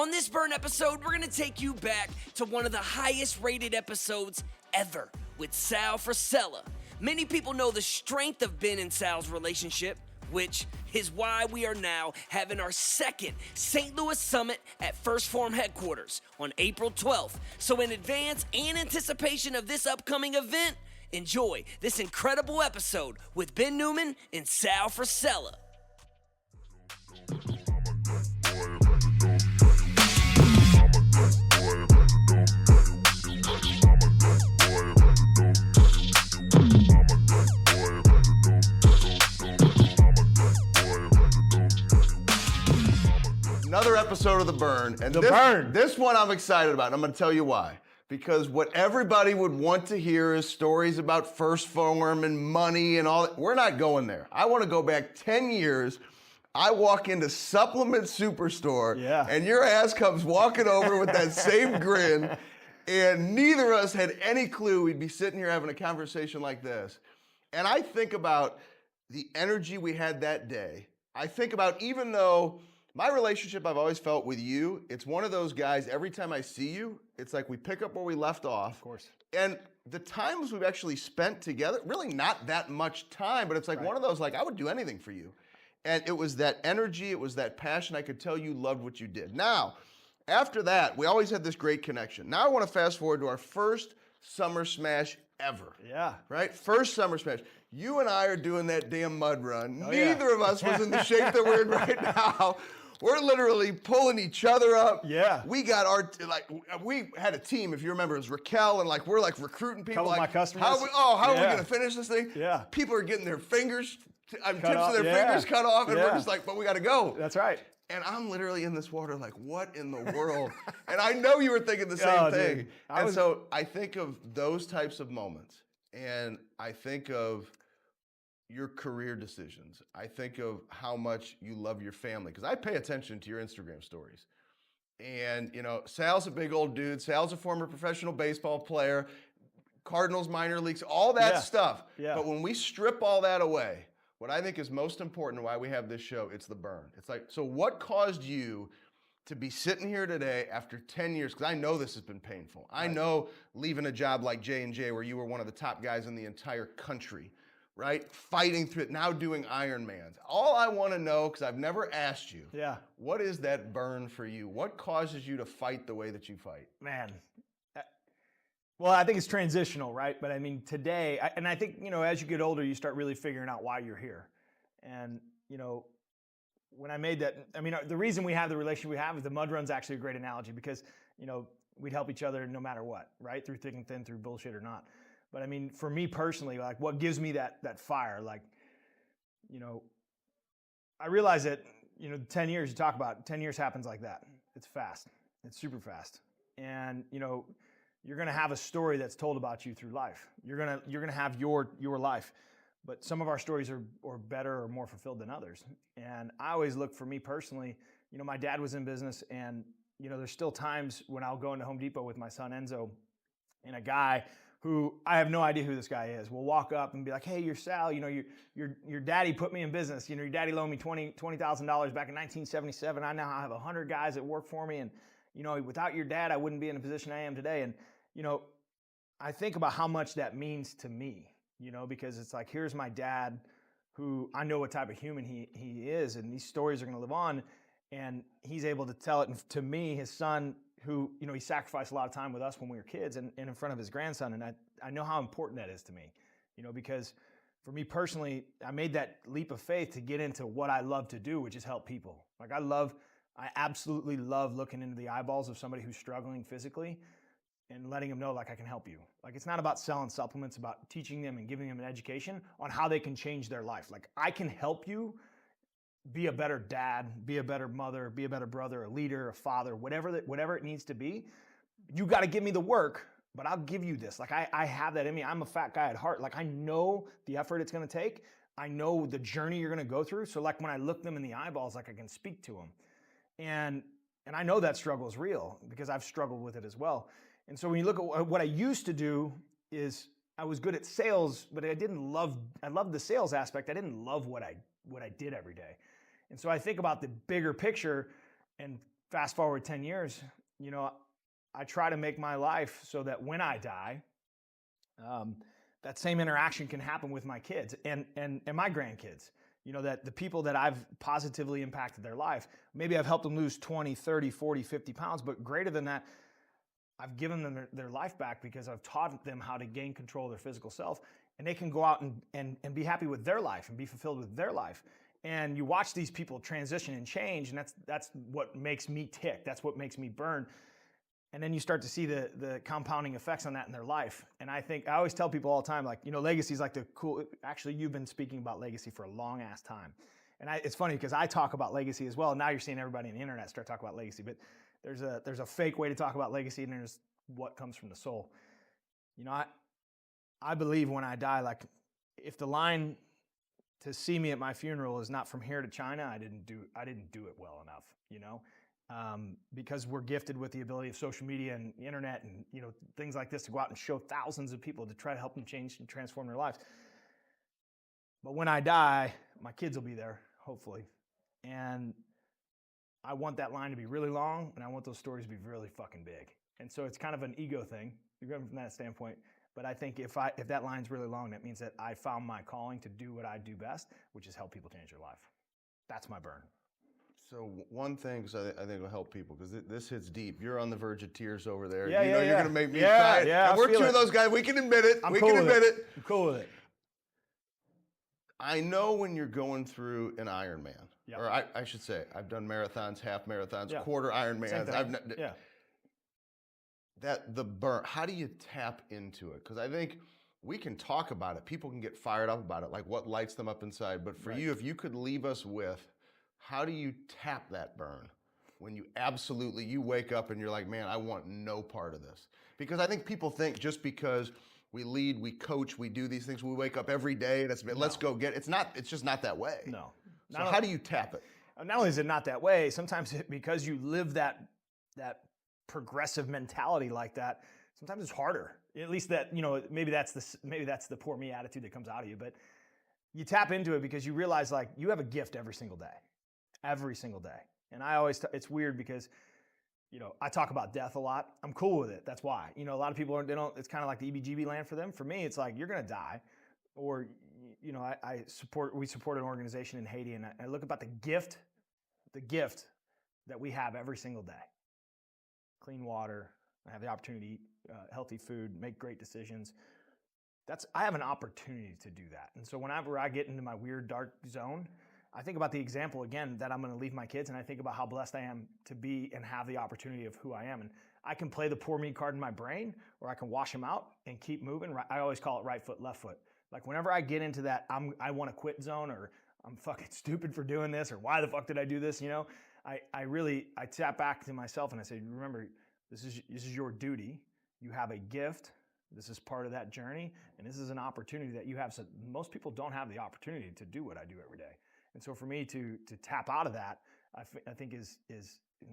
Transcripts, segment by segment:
On this Burn episode, we're going to take you back to one of the highest rated episodes ever with Sal Frisella. Many people know the strength of Ben and Sal's relationship, which is why we are now having our second St. Louis Summit at Phorm headquarters on April 12th. So in advance and anticipation of this upcoming event, enjoy this incredible episode with Ben Newman and Sal Frisella. Another episode of The Burn. And this one I'm excited about, and I'm going to tell you why. Because what everybody would want to hear is stories about Phorm and money and all that. We're not going there. I want to go back 10 years. I walk into Supplement Superstore, and your ass comes walking over with that same grin, and neither of us had any clue we'd be sitting here having a conversation like this. And I think about the energy we had that day. I think about, even though my relationship I've always felt with you, it's one of those guys, every time I see you, it's like we pick up where we left off. Of course. And the times we've actually spent together, really not that much time, but it's like one of those, like, I would do anything for you. And it was that energy, it was that passion. I could tell you loved what you did. Now, after that, we always had this great connection. Now I want to fast forward to our first Summer Smash ever. Yeah. Right? First Summer Smash. You and I are doing that damn mud run. Neither of us was in the shape that we're in right now. We're literally pulling each other up. Yeah. We got we had a team, if you remember, it was Raquel, and we're recruiting people. Couple of my customers. How are we gonna finish this thing? Yeah. People are getting their fingers, tips of their Yeah. fingers cut off, and we're just like, but we gotta go. That's right. And I'm literally in this water like, what in the world? And I know you were thinking the same thing. Dude. So I think of those types of moments, and I think of your career decisions. I think of how much you love your family, because I pay attention to your Instagram stories. And, you know, Sal's a big old dude. Sal's a former professional baseball player, Cardinals minor leagues, all that stuff. Yeah. But when we strip all that away, what I think is most important, why we have this show, it's the burn. It's like, so what caused you to be sitting here today after 10 years? Because I know this has been painful. I know leaving a job like J&J, where you were one of the top guys in the entire country, right? Fighting through it, now doing Ironmans. All I want to know, because I've never asked you, what is that burn for you? What causes you to fight the way that you fight? Man. Well, I think it's transitional, right? But I mean, today, and I think, you know, as you get older, you start really figuring out why you're here. And, you know, when I made that, I mean, the reason we have the relationship we have is the mud run's actually a great analogy, because, you know, we'd help each other no matter what, right? Through thick and thin, through bullshit or not. But I mean, for me personally, like, what gives me that fire, like, you know, I realize that, you know, 10 years you talk about, 10 years happens like that. It's fast. It's super fast. And, you know, you're going to have a story that's told about you through life. You're going to have your life. But some of our stories are better or more fulfilled than others. And I always look, for me personally, you know, my dad was in business, and, you know, there's still times when I'll go into Home Depot with my son Enzo, and a guy who I have no idea who this guy is will walk up and be like, "Hey, you're Sal. You know, your daddy put me in business. You know, your daddy loaned me $20,000 back in 1977. I now have 100 guys that work for me, and, you know, without your dad, I wouldn't be in the position I am today." And, you know, I think about how much that means to me, you know, because it's like, here's my dad, who I know what type of human he is, and these stories are going to live on, and he's able to tell it to me, his son, who, you know, he sacrificed a lot of time with us when we were kids, and in front of his grandson. And I know how important that is to me, you know, because for me personally, I made that leap of faith to get into what I love to do, which is help people. Like, I absolutely love looking into the eyeballs of somebody who's struggling physically and letting them know, like, I can help you. Like, it's not about selling supplements, about teaching them and giving them an education on how they can change their life. Like, I can help you be a better dad, be a better mother, be a better brother, a leader, a father, whatever it needs to be. You got to give me the work, but I'll give you this. Like, I have that in me. I'm a fat guy at heart. Like, I know the effort it's going to take. I know the journey you're going to go through. So, like, when I look them in the eyeballs, like, I can speak to them. And I know that struggle is real, because I've struggled with it as well. And so when you look at what I used to do, is I was good at sales, but I loved the sales aspect. I didn't love what I did every day. And so I think about the bigger picture, and fast forward 10 years, you know, I try to make my life so that when I die, that same interaction can happen with my kids and my grandkids. You know, that the people that I've positively impacted their life, maybe I've helped them lose 20, 30, 40, 50 pounds, but greater than that, I've given them their life back because I've taught them how to gain control of their physical self, and they can go out and be happy with their life and be fulfilled with their life. And you watch these people transition and change, and that's what makes me tick. That's what makes me burn. And then you start to see the compounding effects on that in their life. And I always tell people all the time, like, you know, legacy is like the cool, actually, you've been speaking about legacy for a long ass time. And it's funny because I talk about legacy as well. Now you're seeing everybody on the internet start talking about legacy, but there's a fake way to talk about legacy, and there's what comes from the soul. You know, I believe when I die, like, if the line to see me at my funeral is not from here to China, I didn't do it well enough, you know? Because we're gifted with the ability of social media and the internet and, you know, things like this to go out and show thousands of people to try to help them change and transform their lives. But when I die, my kids will be there, hopefully. And I want that line to be really long, and I want those stories to be really fucking big. And so it's kind of an ego thing, from that standpoint. But I think if that line's really long, that means that I found my calling to do what I do best, which is help people change their life. That's my burn. So one thing, because I think will help people, because this hits deep. You're on the verge of tears over there. Yeah, you know you're yeah. going to make me Yeah, cry. yeah, And we're I feel two it. of those guys. We can admit it. I'm We cool can with admit it. it. I'm cool with it. I know when you're going through an Ironman, Yep. or I should say, I've done marathons, half marathons, Yeah. quarter Same Ironmans. thing. Yeah. That the burn, how do you tap into it? Because I think we can talk about it. People can get fired up about it, like what lights them up inside. But for Right. you, if you could leave us with, how do you tap that burn when you wake up and you're like, man, I want no part of this? Because I think people think just because we lead, we coach, we do these things, we wake up every day and let's go get it. It's just not that way. No. So how do you tap it? Not only is it not that way, sometimes because you live that progressive mentality like that, sometimes it's harder. At least that, you know, maybe that's the poor me attitude that comes out of you. But you tap into it because you realize, like, you have a gift every single day. Every single day. And I always, it's weird because, you know, I talk about death a lot. I'm cool with it. That's why. You know, a lot of people it's kind of like the EBGB land for them. For me, it's like, you're going to die. Or, you know, we support an organization in Haiti, and I look about the gift that we have every single day. Clean water. I have the opportunity to eat healthy food, make great decisions. I have an opportunity to do that. And so whenever I get into my weird dark zone, I think about the example again that I'm going to leave my kids, and I think about how blessed I am to be and have the opportunity of who I am. And I can play the poor me card in my brain, or I can wash them out and keep moving. I always call it right foot, left foot. Like, whenever I get into that I want to quit zone, or I'm fucking stupid for doing this, or why the fuck did I do this? You know, I tap back to myself and I say, remember, this is your duty. You have a gift. This is part of that journey, and this is an opportunity that you have. So most people don't have the opportunity to do what I do every day. And so for me to tap out of that, I think is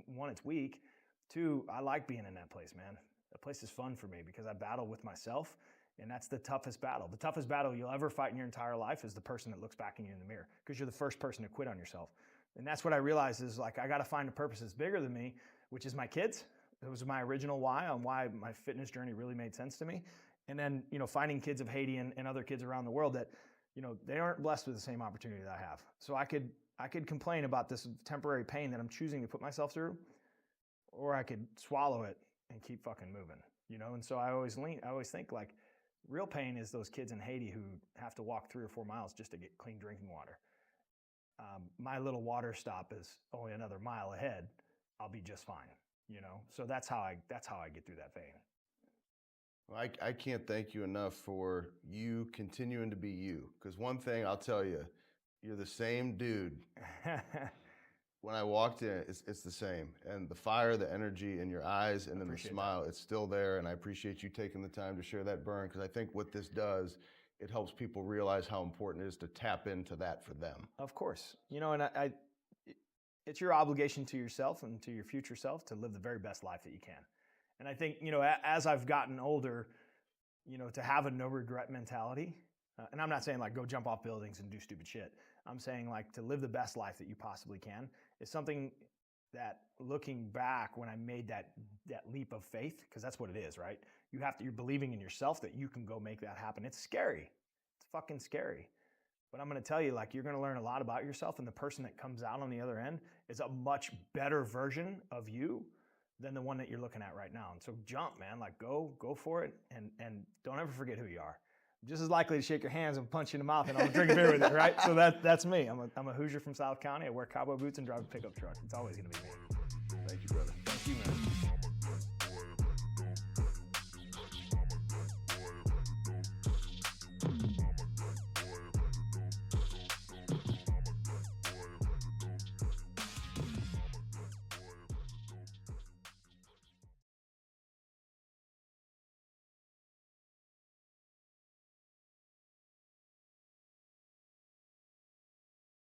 one, it's weak. Two, I like being in that place, man. That place is fun for me because I battle with myself, and that's the toughest battle. The toughest battle you'll ever fight in your entire life is the person that looks back at you in the mirror, because you're the first person to quit on yourself. And that's what I realized is, like, I got to find a purpose that's bigger than me, which is my kids. It was my original why on why my fitness journey really made sense to me. And then, you know, finding kids of Haiti and other kids around the world that, you know, they aren't blessed with the same opportunity that I have. So I could complain about this temporary pain that I'm choosing to put myself through, or I could swallow it and keep fucking moving, you know? And so I always think, like, real pain is those kids in Haiti who have to walk 3 or 4 miles just to get clean drinking water. My little water stop is only another mile ahead. I'll be just fine, you know? So that's how I get through that pain. Well, I can't thank you enough for you continuing to be you. Because one thing I'll tell you, you're the same dude. When I walked in, it's the same. And the fire, the energy in your eyes, and then the smile, it's still there. And I appreciate you taking the time to share that burn, because I think what this does, it helps people realize how important it is to tap into that for them. Of course. You know, and it's your obligation to yourself and to your future self to live the very best life that you can. And I think, you know, as I've gotten older, you know, to have a no regret mentality, and I'm not saying, like, go jump off buildings and do stupid shit. I'm saying, like, to live the best life that you possibly can is something that looking back when I made that leap of faith, because that's what it is, right? You're believing in yourself that you can go make that happen. It's scary. It's fucking scary. But I'm going to tell you, like, you're going to learn a lot about yourself, and the person that comes out on the other end is a much better version of you than the one that you're looking at right now. And so jump, man, like go for it, and don't ever forget who you are. I'm just as likely to shake your hands and punch you in the mouth and I'll drink a beer with you, right? So that's me. I'm a Hoosier from South County. I wear cowboy boots and drive a pickup truck. It's always going to be me. Thank you, brother. Thank you, man.